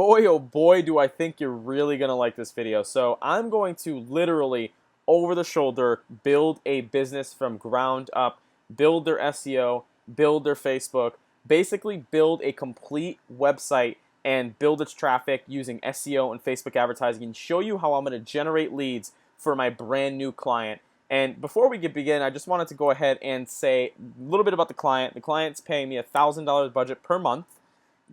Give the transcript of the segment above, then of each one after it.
Boy, oh boy, do I think you're really going to like this video. So I'm going to literally, over the shoulder, build a business from ground up, build their SEO, build their Facebook, basically build a complete website and build its traffic using SEO and Facebook advertising and show you how I'm going to generate leads for my brand new client. And before we begin, I just wanted to go ahead and say a little bit about the client. The client's paying me $1,000 budget per month.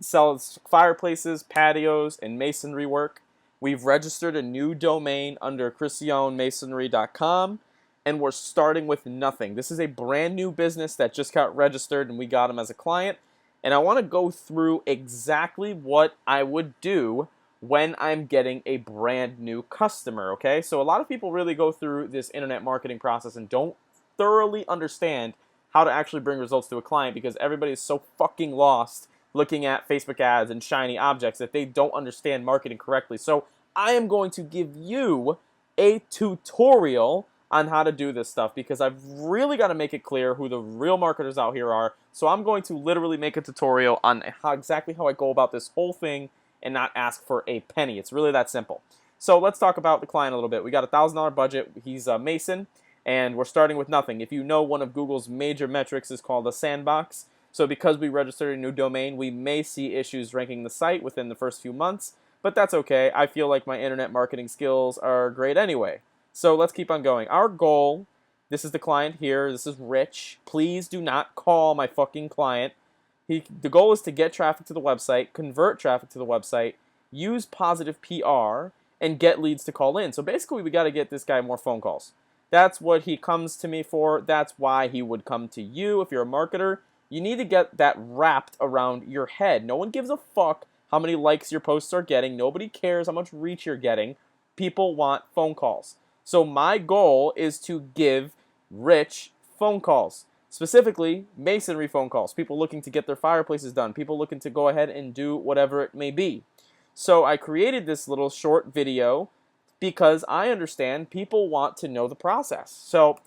Sells fireplaces, patios, and masonry work. We've registered a new domain under chrisionmasonry.com, and we're starting with nothing. This is a brand new business that just got registered, and we got him as a client. And I want to go through exactly what I would do when I'm getting a brand new customer, okay? So a lot of people really go through this internet marketing process and don't thoroughly understand how to actually bring results to a client because everybody is so fucking lost looking at Facebook ads and shiny objects that they don't understand marketing correctly. So I am going to give you a tutorial on how to do this stuff because I've really got to make it clear who the real marketers out here are. So I'm going to literally make a tutorial on exactly how I go about this whole thing and not ask for a penny. It's really that simple. So let's talk about the client a little bit. We got a $1,000 budget. He's a Mason, and we're starting with nothing. If you know, one of Google's major metrics is called a sandbox. So because we registered a new domain, we may see issues ranking the site within the first few months, but that's okay. I feel like my internet marketing skills are great anyway. So let's keep on going. Our goal, this is the client here, this is Rich. Please do not call my fucking client. The goal is to get traffic to the website, convert traffic to the website, use positive PR, and get leads to call in. So basically we got to get this guy more phone calls. That's what he comes to me for. That's why he would come to you if you're a marketer. You need to get that wrapped around your head. No one gives a fuck how many likes your posts are getting. Nobody cares how much reach you're getting. People want phone calls. So my goal is to give Rich phone calls. Specifically, masonry phone calls. People looking to get their fireplaces done. People looking to go ahead and do whatever it may be. So I created this little short video because I understand people want to know the process. So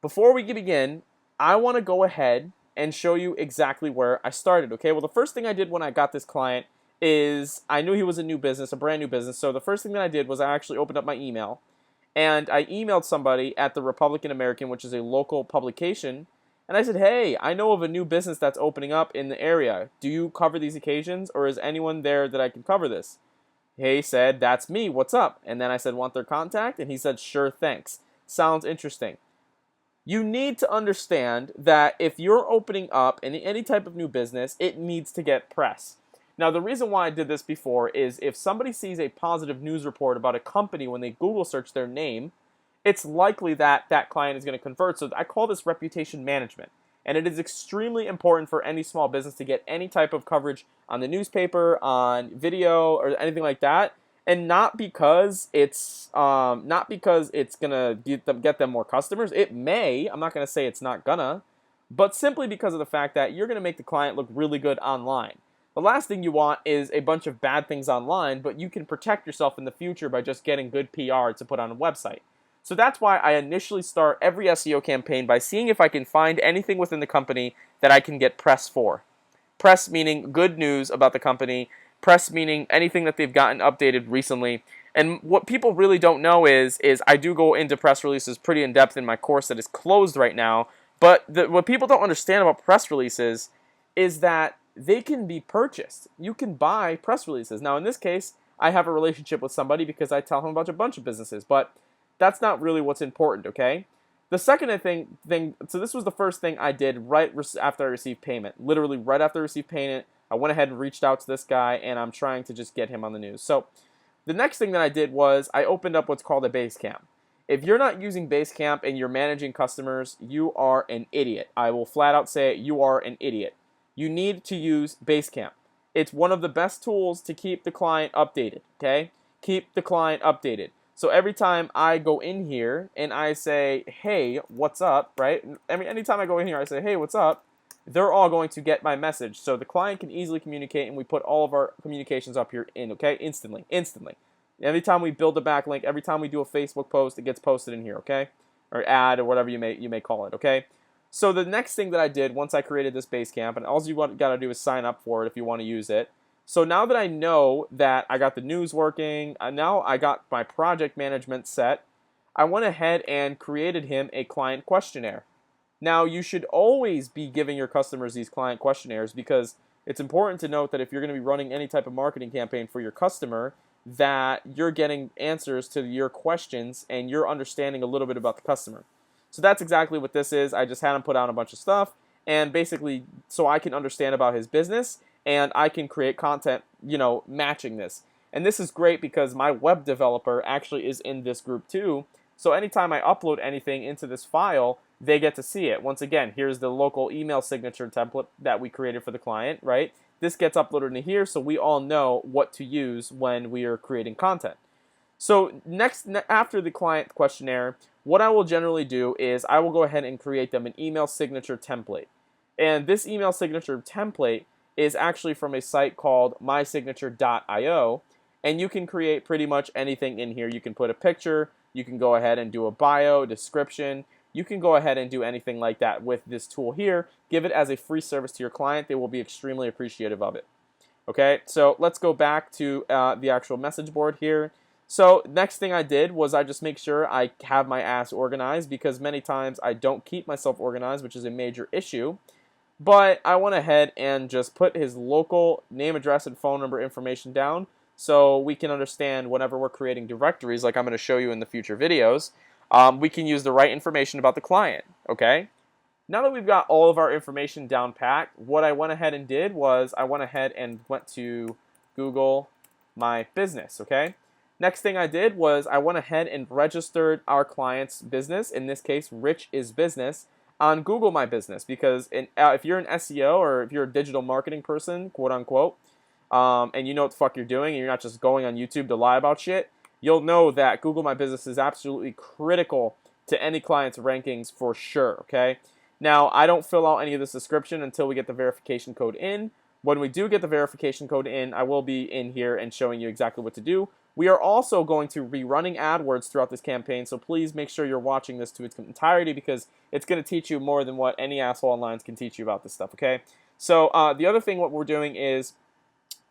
before we begin, I want to go ahead and show you exactly where I started, okay? Well, the first thing I did when I got this client is I knew he was a new business, a brand new business, so the first thing that I did was I actually opened up my email, and I emailed somebody at the Republican American, which is a local publication, and I said, hey, I know of a new business that's opening up in the area. Do you cover these occasions, or is anyone there that I can cover this? He said, that's me, what's up? And then I said, want their contact? And he said, sure, thanks. Sounds interesting. You need to understand that if you're opening up any type of new business, it needs to get press. Now, the reason why I did this before is if somebody sees a positive news report about a company when they Google search their name, it's likely that that client is going to convert. So I call this reputation management. And it is extremely important for any small business to get any type of coverage on the newspaper, on video, or anything like that. And not because it's gonna get them more customers. It may. I'm not gonna say it's not gonna, but simply because of the fact that you're gonna make the client look really good online. The last thing you want is a bunch of bad things online, but you can protect yourself in the future by just getting good PR to put on a website. So that's why I initially start every SEO campaign by seeing if I can find anything within the company that I can get press for. Press meaning good news about the company. Press meaning anything that they've gotten updated recently. And what people really don't know is I do go into press releases pretty in depth in my course that is closed right now. But what people don't understand about press releases is that they can be purchased. You can buy press releases. Now, in this case, I have a relationship with somebody because I tell him about a bunch of businesses. But that's not really what's important, okay? The second thing, so this was the first thing I did right after I received payment. Literally right after I received payment, I went ahead and reached out to this guy, and I'm trying to just get him on the news. So the next thing that I did was I opened up what's called a Basecamp. If you're not using Basecamp and you're managing customers, you are an idiot. I will flat out say it, you are an idiot. You need to use Basecamp. It's one of the best tools to keep the client updated, okay? Keep the client updated. So every time I go in here and I say, hey, what's up, right? I mean, anytime I go in here, I say, hey, what's up? They're all going to get my message. So the client can easily communicate, and we put all of our communications up here okay? Instantly. Every time we build a backlink, every time we do a Facebook post, it gets posted in here, okay? Or ad or whatever you may call it, okay? So the next thing that I did once I created this Basecamp, and all you got to do is sign up for it if you want to use it, So now that I know that I got the news working, now I got my project management set, I went ahead and created him a client questionnaire. Now, you should always be giving your customers these client questionnaires because it's important to note that if you're going to be running any type of marketing campaign for your customer, that you're getting answers to your questions and you're understanding a little bit about the customer. So that's exactly what this is. I just had him put out a bunch of stuff, and basically so I can understand about his business and I can create content, matching this. And this is great because my web developer actually is in this group too. So anytime I upload anything into this file, they get to see it. Once again, here's the local email signature template that we created for the client, right? This gets uploaded into here so we all know what to use when we are creating content. So after the client questionnaire, what I will generally do is I will go ahead and create them an email signature template. And this email signature template is actually from a site called mysignature.io, and you can create pretty much anything in here. You can put a picture, you can go ahead and do a bio, description. You can go ahead and do anything like that with this tool here. Give it as a free service to your client. They will be extremely appreciative of it. Okay, so let's go back to the actual message board here. So next thing I did was I just make sure I have my ass organized because many times I don't keep myself organized, which is a major issue. But I went ahead and just put his local name, address, and phone number information down so we can understand whenever we're creating directories, like I'm going to show you in the future videos, we can use the right information about the client, okay? Now that we've got all of our information down packed, what I went ahead and did was I went ahead and went to Google My Business, okay? Next thing I did was I went ahead and registered our client's business, in this case, Rich is Business, on Google My Business because if you're an SEO or if you're a digital marketing person, quote unquote, and you know what the fuck you're doing and you're not just going on YouTube to lie about shit, you'll know that Google My Business is absolutely critical to any client's rankings for sure, okay? Now, I don't fill out any of this description until we get the verification code in. When we do get the verification code in, I will be in here and showing you exactly what to do. We are also going to be running AdWords throughout this campaign, so please make sure you're watching this to its entirety because it's going to teach you more than what any asshole online can teach you about this stuff, okay? So the other thing what we're doing is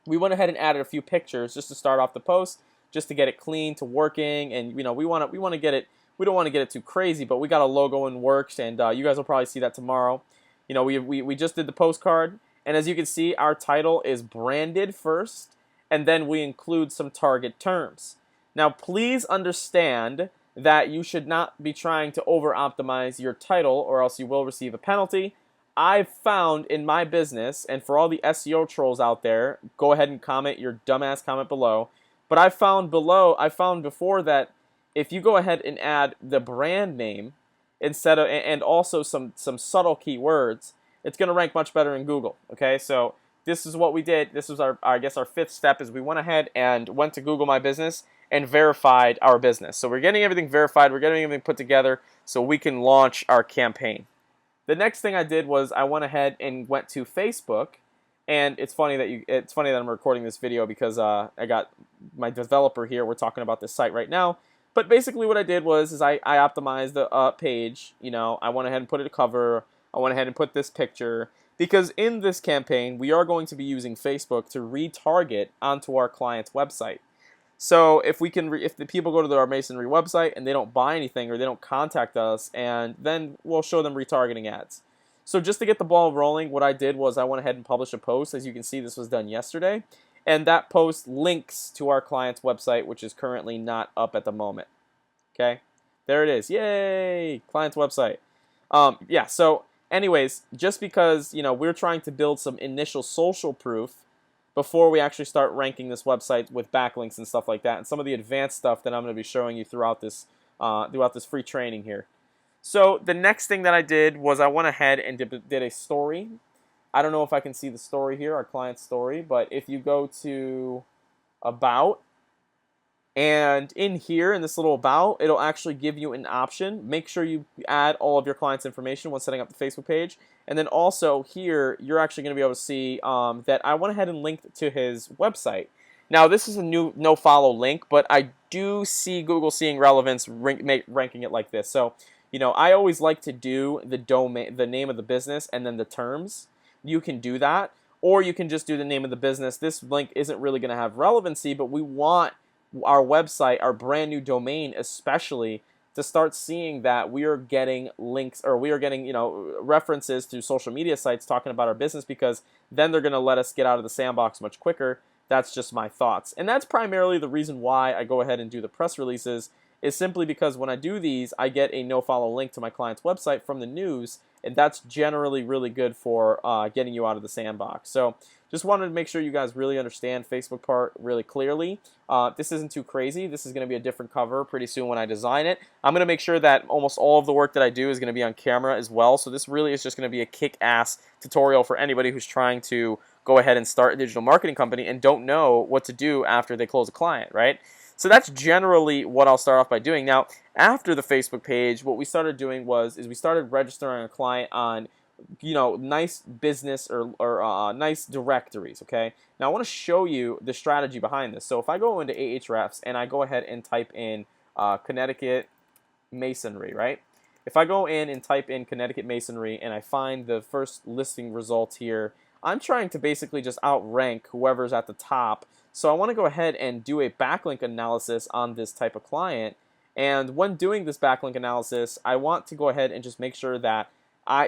we went ahead and added a few pictures just to start off the post, just to get it clean to working, and we want to get it. We don't want to get it too crazy, but we got a logo in works, and you guys will probably see that tomorrow. We just did the postcard, and as you can see, our title is branded first, and then we include some target terms. Now, please understand that you should not be trying to over-optimize your title, or else you will receive a penalty. I've found in my business, and for all the SEO trolls out there, go ahead and comment your dumbass comment below. But I found before that if you go ahead and add the brand name instead of and also some subtle keywords, it's going to rank much better in Google. Okay, so this is what we did. This was our fifth step is we went ahead and went to Google My Business and verified our business. So we're getting everything verified. We're getting everything put together so we can launch our campaign. The next thing I did was I went ahead and went to Facebook, and it's funny that I'm recording this video because I got my developer here. We're talking about this site right now. But basically what I did was I optimized the page. I went ahead and put it a cover. I went ahead and put this picture because in this campaign we are going to be using Facebook to retarget onto our client's website. So if the people go to our Masonry website and they don't buy anything or they don't contact us, and then we'll show them retargeting ads. So just to get the ball rolling, what I did was I went ahead and published a post. As you can see, this was done yesterday. And that post links to our client's website, which is currently not up at the moment. Okay, there it is. Yay, client's website. Yeah. So, anyways, just because we're trying to build some initial social proof before we actually start ranking this website with backlinks and stuff like that, and some of the advanced stuff that I'm going to be showing you throughout this free training here. So the next thing that I did was I went ahead and did a story. I don't know if I can see the story here, our client story, but if you go to About, and in here, in this little About, it'll actually give you an option. Make sure you add all of your client's information when setting up the Facebook page. And then also here, you're actually going to be able to see that I went ahead and linked to his website. Now, this is a new no-follow link, but I do see Google seeing relevance ranking it like this. So, I always like to do the domain, the name of the business, and then the terms. You can do that. or you can just do the name of the business. This link isn't really going to have relevancy, but we want our website, our brand new domain especially, to start seeing that we are getting links, or we are getting, references to social media sites talking about our business, because then they're going to let us get out of the sandbox much quicker. That's just my thoughts. And that's primarily the reason why I go ahead and do the press releases, is simply because when I do these, I get a no-follow link to my client's website from the news, and that's generally really good for getting you out of the sandbox. So just wanted to make sure you guys really understand Facebook part really clearly. This isn't too crazy. This is going to be a different cover pretty soon when I design it. I'm going to make sure that almost all of the work that I do is going to be on camera as well. So this really is just going to be a kick-ass tutorial for anybody who's trying to go ahead and start a digital marketing company and don't know what to do after they close a client, right? So that's generally what I'll start off by doing. Now, after the Facebook page, what we started doing is we started registering a client on, nice business or nice directories, okay? Now, I want to show you the strategy behind this. So if I go into Ahrefs and I go ahead and type in Connecticut Masonry, right? If I go in and type in Connecticut Masonry and I find the first listing results here, I'm trying to basically just outrank whoever's at the top. So I want to go ahead and do a backlink analysis on this type of client. And when doing this backlink analysis, I want to go ahead and just make sure that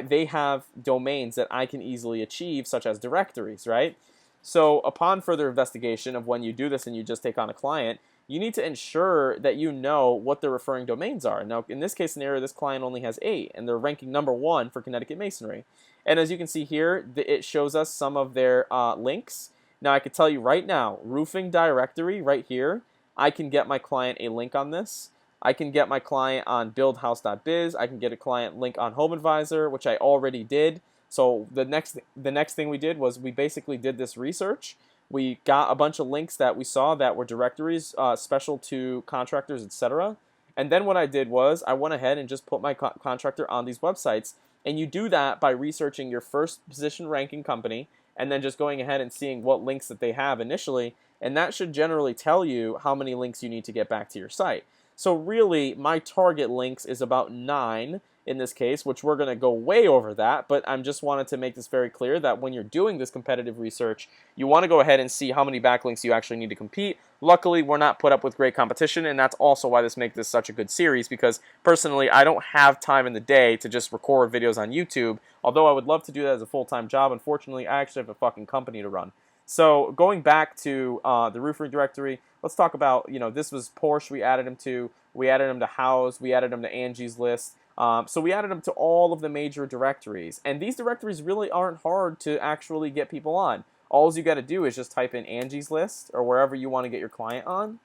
they have domains that I can easily achieve, such as directories, right? So upon further investigation of when you do this and you just take on a client, you need to ensure that you know what their referring domains are. Now, in this case scenario, this client only has 8, and they're ranking #1 for Connecticut Masonry. And as you can see here, it shows us some of their links. Now, I could tell you right now, roofing directory right here, I can get my client a link on this. I can get my client on buildhouse.biz. I can get a client link on Home Advisor, which I already did. So the next thing we did was we basically did this research. We got a bunch of links that we saw that were directories special to contractors, etc. And then what I did was I went ahead and just put my contractor on these websites. And you do that by researching your first position ranking company and then just going ahead and seeing what links that they have initially. And that should generally tell you how many links you need to get back to your site. So really, my target links is about 9 in this case, which we're going to go way over that, but I'm just wanted to make this very clear that when you're doing this competitive research, you want to go ahead and see how many backlinks you actually need to compete. Luckily, we're not put up with great competition, and that's also why this makes this such a good series, because personally, I don't have time in the day to just record videos on YouTube, although I would love to do that as a full-time job. Unfortunately, I actually have a fucking company to run. So going back to the roofing directory, let's talk about, this was Porsche we added them to. We added them to House. We added them to Angie's List. So we added them to all of the major directories. And these directories really aren't hard to actually get people on. All you got to do is just type in Angie's List or wherever you want to get your client on,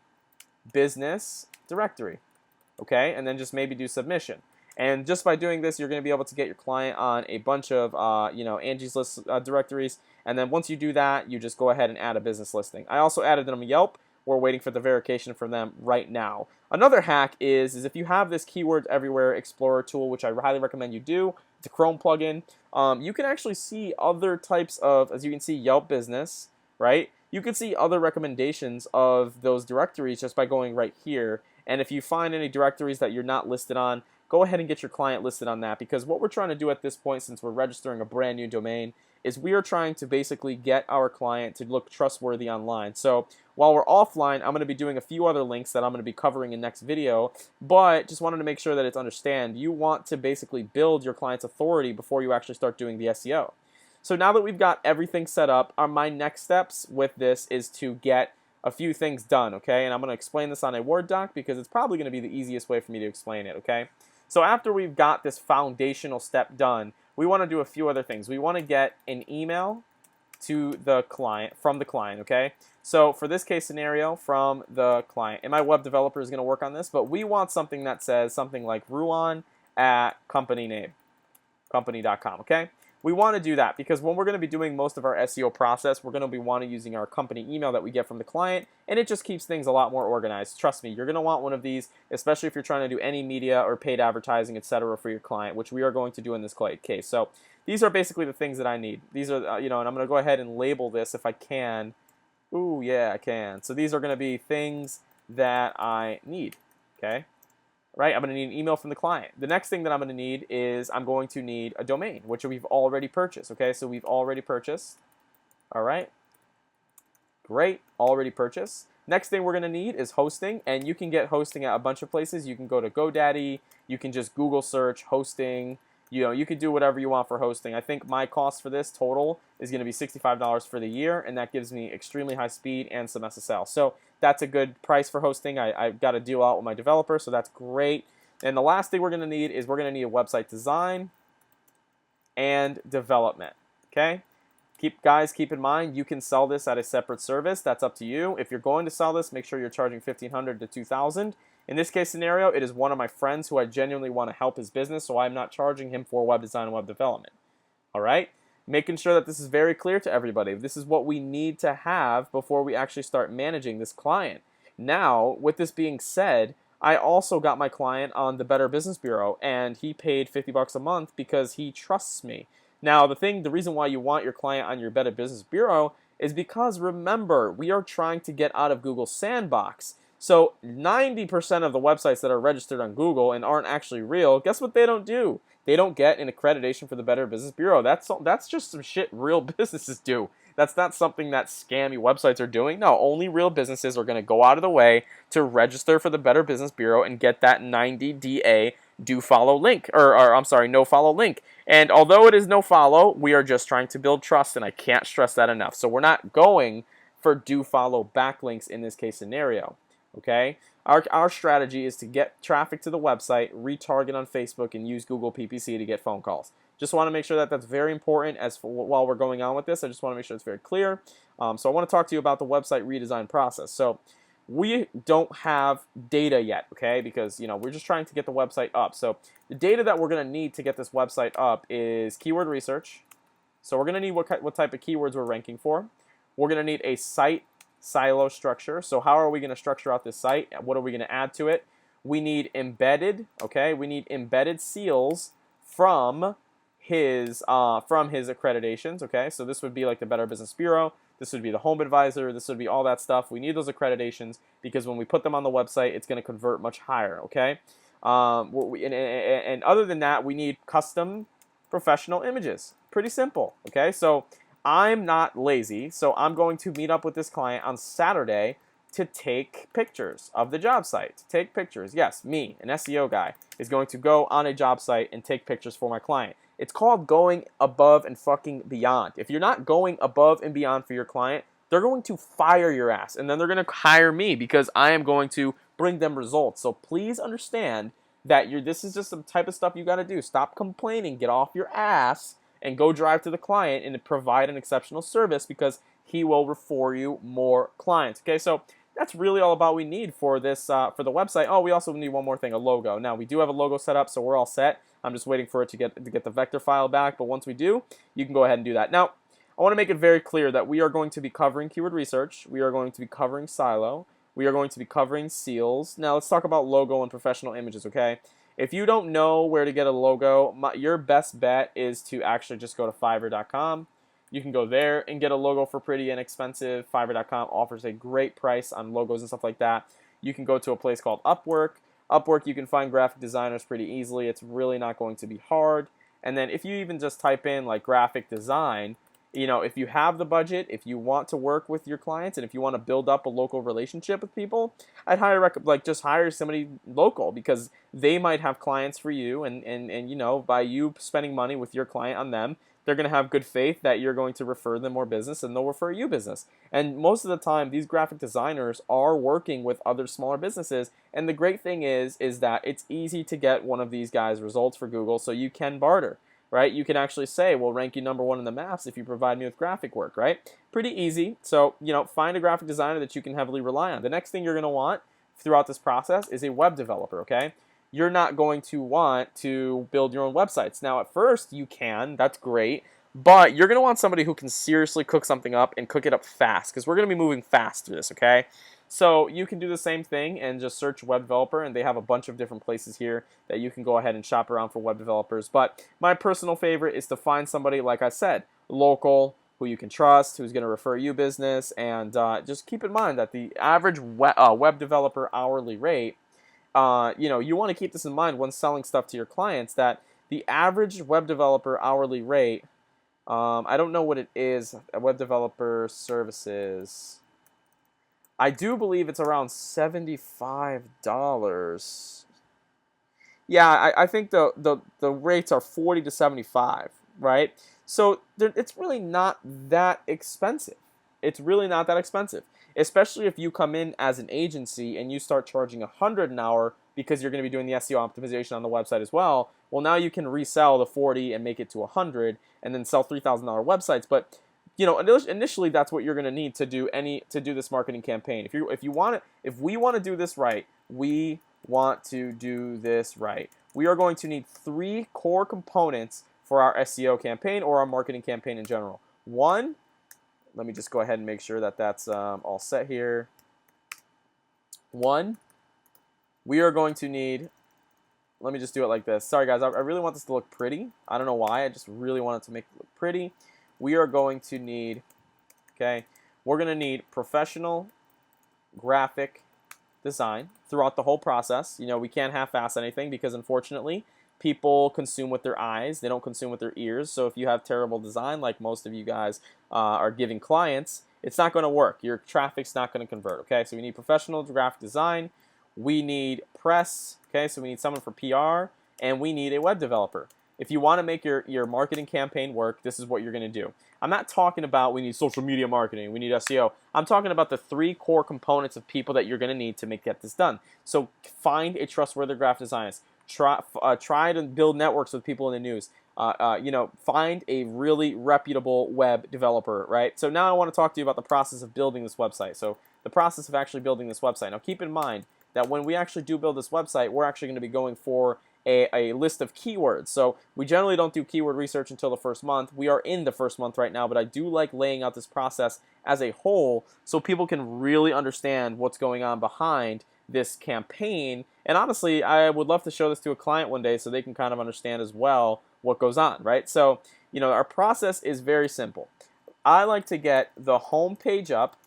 business directory. Okay? And then just maybe do submission. And just by doing this, you're going to be able to get your client on a bunch of, Angie's List directories. And then once you do that, you just go ahead and add a business listing. I also added them Yelp. We're waiting for the verification from them right now. Another hack is if you have this Keywords Everywhere Explorer tool, which I highly recommend you do, it's a Chrome plugin, you can actually see other types of, as you can see, Yelp Business, right? You can see other recommendations of those directories just by going right here. And if you find any directories that you're not listed on, go ahead and get your client listed on that, because what we're trying to do at this point, since we're registering a brand new domain, is we are trying to basically get our client to look trustworthy online. So while we're offline, I'm going to be doing a few other links that I'm going to be covering in next video, but just wanted to make sure that it's understand you want to basically build your client's authority before you actually start doing the SEO. So now that we've got everything set up, my next steps with this is to get a few things done, okay? And I'm going to explain this on a Word doc because it's probably going to be the easiest way for me to explain it, okay? So after we've got this foundational step done, we want to do a few other things. We want to get an email to the client, from the client, okay? So for this case scenario, from the client, and my web developer is going to work on this, but we want something that says something like Ruan at company.com, okay? We want to do that because when we're going to be doing most of our SEO process, we're going to be using our company email that we get from the client, and it just keeps things a lot more organized. Trust me, you're going to want one of these, especially if you're trying to do any media or paid advertising, etc. for your client, which we are going to do in this case. So these are basically the things that I need. These are, and I'm going to go ahead and label this if I can. Ooh, yeah, I can. So these are going to be things that I need, okay? Right, I'm going to need an email from the client. The next thing that I'm going to need is I'm going to need a domain, which we've already purchased, okay? So we've already purchased All right, great, already purchased. Next thing we're going to need is hosting, and you can get hosting at a bunch of places. You can go to GoDaddy, you can just Google search hosting. You can do whatever you want for hosting. I think my cost for this total is going to be $65 for the year, and that gives me extremely high speed and some SSL. So that's a good price for hosting. I've got a deal out with my developer, so that's great. And the last thing we're going to need is we're going to need a website design and development. Okay? Keep in mind, you can sell this at a separate service. That's up to you. If you're going to sell this, make sure you're charging $1,500 to $2,000. In this case scenario, it is one of my friends who I genuinely want to help his business, so I'm not charging him for web design and web development. All right? Making sure that this is very clear to everybody. This is what we need to have before we actually start managing this client. Now, with this being said, I also got my client on the Better Business Bureau, and he paid $50 a month because he trusts me. Now, the reason why you want your client on your Better Business Bureau is because, remember, we are trying to get out of Google's sandbox. So 90% of the websites that are registered on Google and aren't actually real, guess what they don't do? They don't get an accreditation for the Better Business Bureau. That's just some shit real businesses do. That's not something that scammy websites are doing. No, only real businesses are going to go out of the way to register for the Better Business Bureau and get that 90-DA do follow link, or I'm sorry, no follow link. And although it is no follow, we are just trying to build trust, and I can't stress that enough. So we're not going for do follow backlinks in this case scenario. Okay? Our strategy is to get traffic to the website, retarget on Facebook, and use Google PPC to get phone calls. Just want to make sure that that's very important while we're going on with this. I just want to make sure it's very clear. So I want to talk to you about the website redesign process. So we don't have data yet, okay? Because we're just trying to get the website up. So the data that we're going to need to get this website up is keyword research. So we're going to need what type of keywords we're ranking for. We're going to need a site silo structure. So how are we going to structure out this site? What are we going to add to it? We need embedded, okay? We need embedded seals from his accreditations, okay? So this would be like the Better Business Bureau. This would be the Home Advisor. This would be all that stuff. We need those accreditations because when we put them on the website, it's going to convert much higher, okay? And other than that, we need custom professional images. Pretty simple, okay? So I'm not lazy, so I'm going to meet up with this client on Saturday to take pictures of the job site. To take pictures. Yes, me, an SEO guy, is going to go on a job site and take pictures for my client. It's called going above and fucking beyond. If you're not going above and beyond for your client, they're going to fire your ass, and then they're going to hire me because I am going to bring them results. So please understand that this is just some type of stuff you got to do. Stop complaining, get off your ass, and go drive to the client and provide an exceptional service because he will refer you more clients. Okay, so that's really all about what we need for this for the website. Oh, we also need one more thing, a logo. Now we do have a logo set up, so we're all set. I'm just waiting for it to get the vector file back, but once we do, you can go ahead and do that. Now, I want to make it very clear that we are going to be covering keyword research. We are going to be covering silo. We are going to be covering seals. Now, let's talk about logo and professional images, okay? If you don't know where to get a logo, your best bet is to actually just go to Fiverr.com. You can go there and get a logo for pretty inexpensive. Fiverr.com offers a great price on logos and stuff like that. You can go to a place called Upwork. Upwork, you can find graphic designers pretty easily. It's really not going to be hard. And then if you even just type in like graphic design, if you have the budget, if you want to work with your clients, and if you want to build up a local relationship with people, I'd highly recommend just hire somebody local because they might have clients for you, and by you spending money with your client on them, they're going to have good faith that you're going to refer them more business, and they'll refer you business. And most of the time, these graphic designers are working with other smaller businesses, and the great thing is that it's easy to get one of these guys results for Google, so you can barter. Right? You can actually say, we'll rank you #1 in the maps if you provide me with graphic work, right? Pretty easy. So, find a graphic designer that you can heavily rely on. The next thing you're going to want throughout this process is a web developer, okay? You're not going to want to build your own websites. Now, at first, you can. That's great. But you're going to want somebody who can seriously cook something up and cook it up fast because we're going to be moving fast through this, okay? So you can do the same thing and just search web developer, and they have a bunch of different places here that you can go ahead and shop around for web developers. But my personal favorite is to find somebody, like I said, local, who you can trust, who's going to refer you business, and just keep in mind that the average web developer hourly rate, you want to keep this in mind when selling stuff to your clients, that the average web developer hourly rate I don't know what it is. Web developer services. I do believe it's around $75. Yeah, I think the rates are 40 to 75, right? So it's really not that expensive. It's really not that expensive, especially if you come in as an agency and you start charging $100 an hour because you're going to be doing the SEO optimization on the website as well. Well, now you can resell the 40 and make it to 100 and then sell $3,000 websites. But initially that's what you're going to need to do this marketing campaign. If we want to do this right, we are going to need 3 core components for our SEO campaign or our marketing campaign in general. One, let me just go ahead and make sure that that's all set here. One, we are going to need, let me just do it like this. Sorry guys, I really want this to look pretty. I don't know why, I just really want it to make it look pretty. We are going to need, okay, we're going to need professional graphic design throughout the whole process. We can't half-ass anything because unfortunately people consume with their eyes, they don't consume with their ears. So if you have terrible design like most of you guys are giving clients, it's not going to work. Your traffic's not going to convert. Okay, so we need professional graphic design, we need press, okay, so we need someone for PR, and we need a web developer. If you want to make your marketing campaign work, this is what you're going to do. I'm not talking about we need social media marketing, we need SEO. I'm talking about the 3 core components of people that you're going to need to get this done. So find a trustworthy graphic designer. Try to build networks with people in the news. Find a really reputable web developer, right? So now I want to talk to you about the process of building this website. So the process of actually building this website. Now keep in mind that when we actually do build this website, we're actually going to be going for a list of keywords. So we generally don't do keyword research until the first month. We are in the first month right now, but I do like laying out this process as a whole so people can really understand what's going on behind this campaign. And honestly, I would love to show this to a client one day so they can kind of understand as well what goes on, right? So, our process is very simple. I like to get the home page up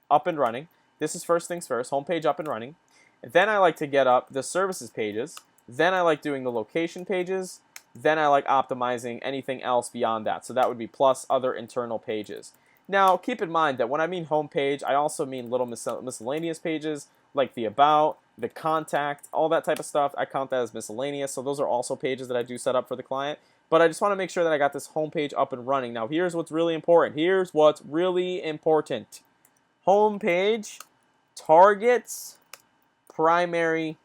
and running. This is first things first, home page up and running. Then I like to get up the services pages. Then I like doing the location pages. Then I like optimizing anything else beyond that. So that would be plus other internal pages. Now, keep in mind that when I mean home page, I also mean little miscellaneous pages like the about, the contact, all that type of stuff. I count that as miscellaneous. So those are also pages that I do set up for the client. But I just want to make sure that I got this home page up and running. Now, here's what's really important. Home page targets primary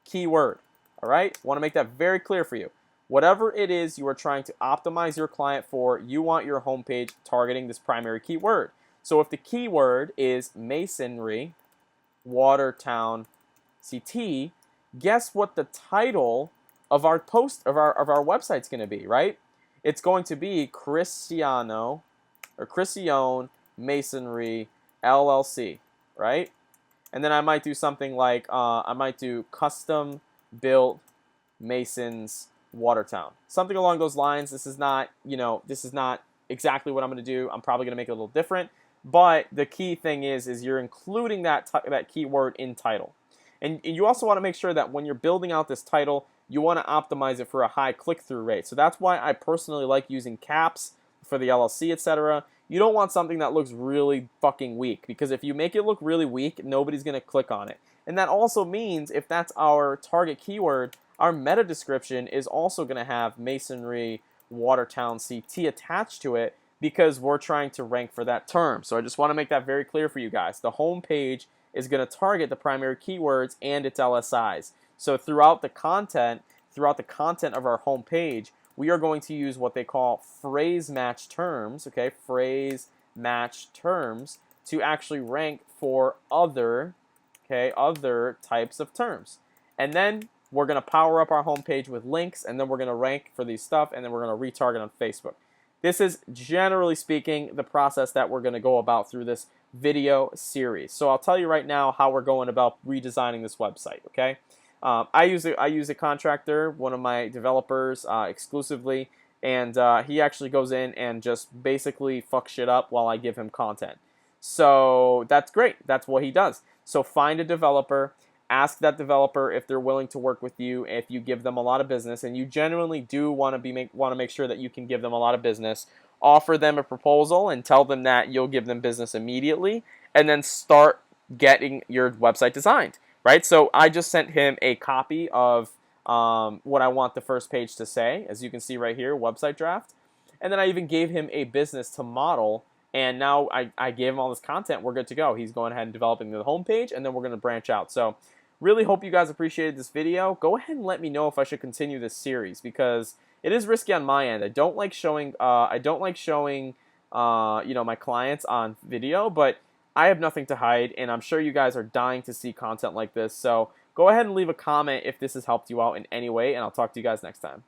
keyword. All right? I want to make that very clear for you. Whatever it is you are trying to optimize your client for, you want your homepage targeting this primary keyword. So if the keyword is masonry, Watertown, CT, guess what the title of our website's going to be, right? It's going to be Cristiano Masonry LLC, right? And then I might do something like I might do custom built Masons Watertown, something along those lines. This is not exactly what I'm going to do. I'm probably going to make it a little different, but the key thing is you're including that keyword in title, and you also want to make sure that when you're building out this title, you want to optimize it for a high click-through rate. So that's why I personally like using caps for the LLC, etc. You don't want something that looks really fucking weak, because if you make it look really weak, nobody's going to click on it. And that also means if that's our target keyword, our meta description is also going to have Masonry Watertown CT attached to it, because we're trying to rank for that term. So I just want to make that very clear for you guys. The home page is going to target the primary keywords and its LSIs. So throughout the content of our home page, we are going to use what they call phrase match terms, okay? Phrase match terms to actually rank for other types of terms. And then we're going to power up our homepage with links, and then we're going to rank for these stuff, and then we're going to retarget on Facebook. This is, generally speaking, the process that we're going to go about through this video series. So I'll tell you right now how we're going about redesigning this website, okay? I use a contractor, one of my developers exclusively, and he actually goes in and just basically fucks shit up while I give him content. So that's great. That's what he does. So find a developer. Ask that developer if they're willing to work with you. If you give them a lot of business, and you genuinely do want to make sure that you can give them a lot of business, offer them a proposal and tell them that you'll give them business immediately, and then start getting your website designed. Right? So I just sent him a copy of what I want the first page to say, as you can see right here, website draft. And then I even gave him a business to model, and now I gave him all this content. We're good to go. He's going ahead and developing the homepage, and then we're going to branch out. So really hope you guys appreciated this video. Go ahead and let me know if I should continue this series, because it is risky on my end. I don't like showing my clients on video, but I have nothing to hide, and I'm sure you guys are dying to see content like this. So go ahead and leave a comment if this has helped you out in any way, and I'll talk to you guys next time.